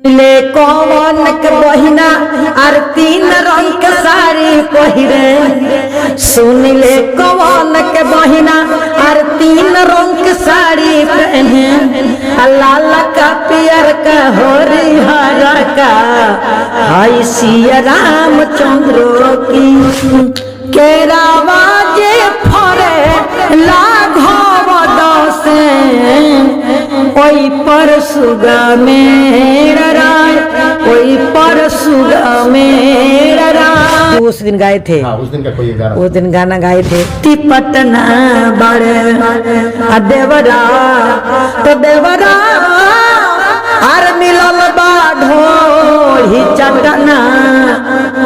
ले कौन के बहिना आर 3 रंग के साड़ी पहिरे। सुन ले कौन के बहिना आर 3 रंग के साड़ी पहने। लाल का पियर का हरिहरा का हाय सिया रामचंद्र की केरावा जे फरे लाघव दसे कोई पर सुगा मेरा राय कोई पर सुगा मेरा राय। उस दिन गाए थे। हाँ, उस दिन का कोई गाना, उस दिन गाना गाए थे। पटना बड़े देवरा तो देवरा आर मिलल बा ढोही चटना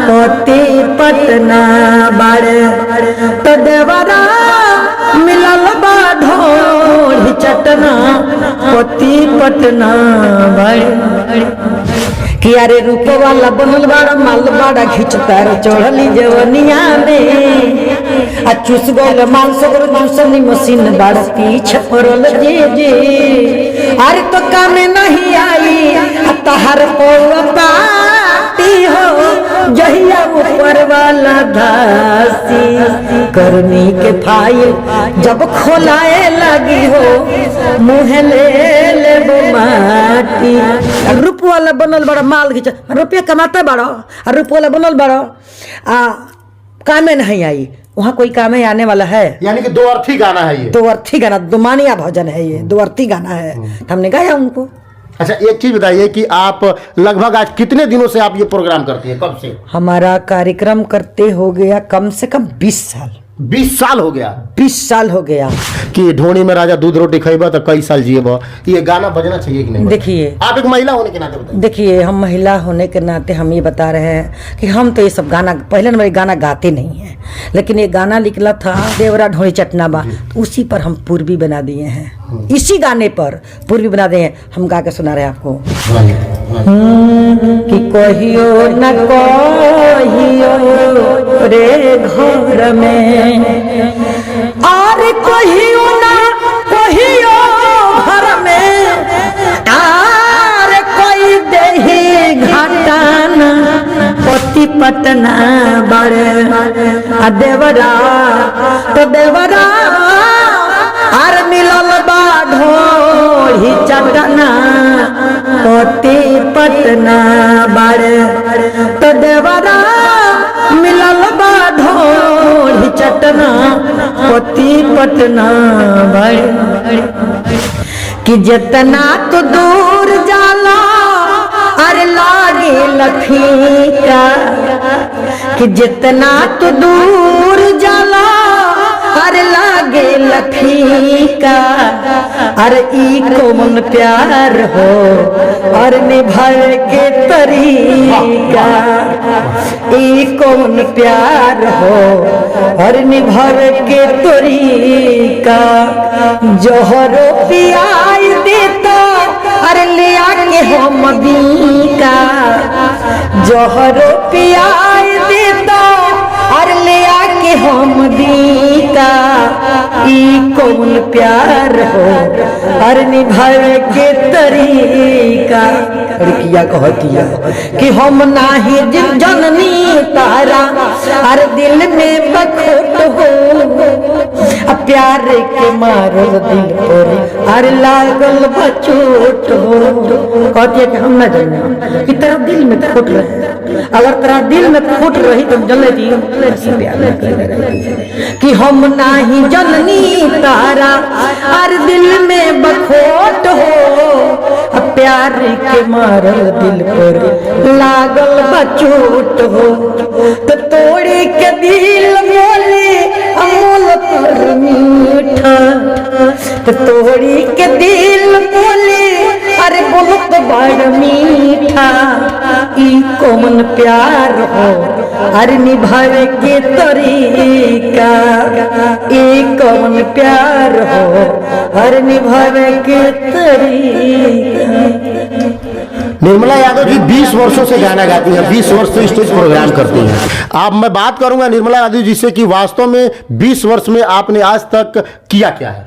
पति पटना बड़े तो देवरा मिलल बा ढोही चटना पति पटना बड़े। कि अरे रूप वाला बनल बाड़ा माल बाड़ा खिंचतार चढ़ली जवनिया में आ चूस गल मांस चूसनी मशीन बाड़ा पीछे पड़ल जे अरे तो काम नहीं आई तहर पाटी हो जहिया ऊपर वाला धासी करनी के फाइल जब खोलाए लगी हो मुँह ले माटी। रूप वाला बनल बड़ा माल खींच रुपया कमाता बड़ो और रूप वाला बनल बड़ो कामे नहीं आई वहाँ कोई काम है आने वाला है। यानी कि दो अर्थी गाना है ये। दो अर्थी गाना दुमानिया भजन है ये, दो अर्थी गाना है। हमने गाया उनको। अच्छा एक चीज बताइए कि आप लगभग आज कितने दिनों से आप ये प्रोग्राम करती है, कब से? हमारा कार्यक्रम करते हो गया कम से कम 20 साल। 20 साल हो गया। 20 साल हो गया कि ढोनी में राजा दूध रोटी खेबा तो कई साल जिएबा। ये गाना बजना चाहिए कि नहीं? देखिए आप एक महिला होने के नाते बताइए। देखिए हम महिला होने के नाते हम ये बता रहे हैं कि हम तो ये सब गाना पहले नंबर गाना गाते नहीं हैं, लेकिन ये गाना निकला था देवरा ढोनी चटना बा तो उसी पर हम पूर्वी बना दिए हैं। इसी गाने पर पूर्वी बना दिए हैं। हम गा के सुना रहे हैं आपको कि कहियो न कहियो रे घर में और कहियो न कहियो घर में आर कोई देही घाटाना पति पटना बड़े आ देवरा तो देवरा आर मिलल बा ढोही चटना पति पटना बड़े तो देवरा मिलल बा ढोही चटना पति पटना बड़े। कि जितना तो दूर जाला अरे लागे लखीका कि जितना तो दूर जाला अरे लागे लखीका अरे ई कौन प्यार हो और निभाए के तरीका ई कौन प्यार हो और निभाए के तरीका जोहरो पियाई देता अरे ले आके हम बीका जोहरो पियाई देता अरे ले आके हम बीका ई कौन प्यार हो और निभाए के तरीका। किया कहतिया कि हम नाही जननी तारा अरे दिल में बखोट हो प्यार के मारो दिल पर अरे लागल बचोट हो। कहतिया कि हम न जाने कि तेरा दिल में खोट रहे, अगर तेरा दिल में खोट रही तो जल कि हम नाही जननी तारा अरे दिल में बखोट हो प्यार के मारल दिल पर लागल बचोट हो। तो तोड़ी के दिल बोली अमूल पर मीठा तो तोड़ी के दिल बोली अरे बहुत बड़ मीठा ई कौन प्यार हो अरे निभावे के तरीका ई कौन प्यार हो अरे निभावे के तरीका। निर्मला यादव जी 20 वर्षों से गाना गाती हैं, 20 वर्ष से स्टेज प्रोग्राम करती हैं। अब मैं बात करूंगा निर्मला यादव जी से कि वास्तव में 20 वर्ष में आपने आज तक किया क्या है?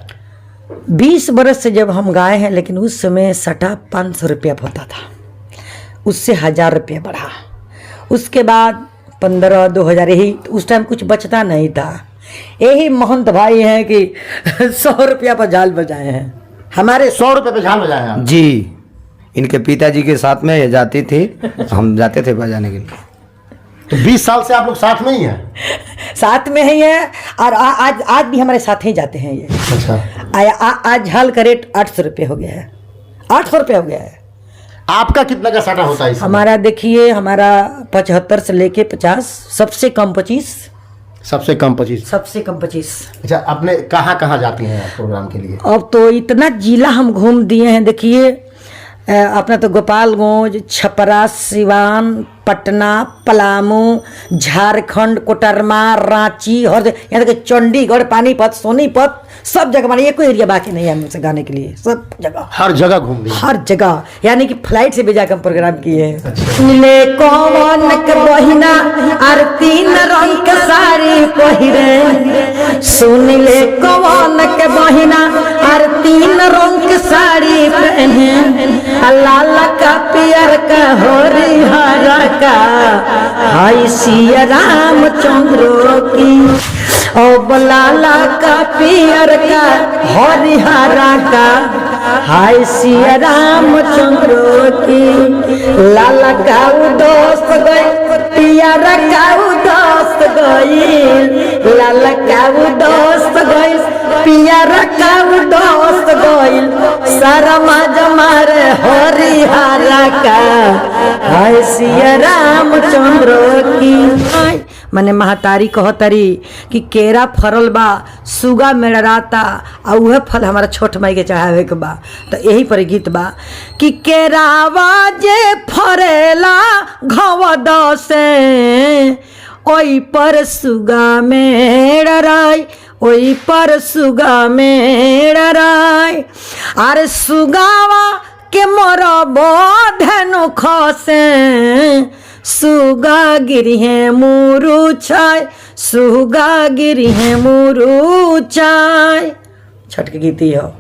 20 बरस से जब हम गाए हैं, लेकिन उस समय सटा 500 रुपया होता था। उससे 1000 रुपये बढ़ा। उसके बाद 15-2000, यही उस टाइम कुछ बचता नहीं था। यही महंत भाई हैं कि 100 रुपया पर झाल बजाए हैं हमारे। 100 रुपए पे झाल बजाए आप? जी, इनके पिताजी के साथ में ये जाती थी, हम जाते थे बजाने के लिए। तो 20 साल से आप लोग साथ में ही हैं? साथ में ही है, और आज भी हमारे साथ ही जाते हैं ये। अच्छा। आज झाल का रेट 800 रुपये हो गया है, 800 रुपये हो गया है। आपका कितना का साटा होता है इसमें? हमारा देखिए, हमारा 75 से लेके 50, सबसे कम 25। सबसे कम 25? सबसे कम 25। अच्छा, अपने कहाँ कहाँ जाती हैं आप प्रोग्राम के लिए? अब तो इतना जिला हम घूम दिए हैं। देखिए, अपना तो गोपालगंज, छपरा, सिवान, पटना, पलामू, झारखंड, कोटरमा, रांची, हर यहाँ तक चंडीगढ़, पानीपत, सोनीपत, सब जगह। माने ये कोई एरिया बाकी नहीं है हमसे गाने के लिए, सब जगह, हर जगह घूम ली? हर जगह, यानी कि फ्लाइट से भी जाकर हम प्रोग्राम किए हैं। मिले कौन के बहिना और 3 रंग के साड़ी पहिरे, सुन ले कौन के बहिना और 3 रंग के साड़ी पहने, लाल का पियर का हरिहरा का, हाय सिया रामचंद्र की। ओ लाला का पियर का हरिहरा का, हाय सिया रामचंद्र की। लाला का दोस्त गई, पियर का दोस्त गई, लाला का दोस्त गई, पियर का दोस्त गई, शरमा जमार हरिहरा का, हाय सिया रामचंद्र की। मने महतारी कहतरी कि केरा फरल बा, सुगा मेड़राता, आ उहे फल हमारा छोट माई के चढ़ावे के बा। तो यही पर गीत बा कि केरावा जे फरेला घवद से, ओई पर सुगा मेड़राई, ओई पर सुगा मेड़राई। अरे सुगावा के मोर धनु खसे, सुगा गिरी है मुरुचाय, सुगा गिरी है मुरुचाय। छठ के गीत ही हो।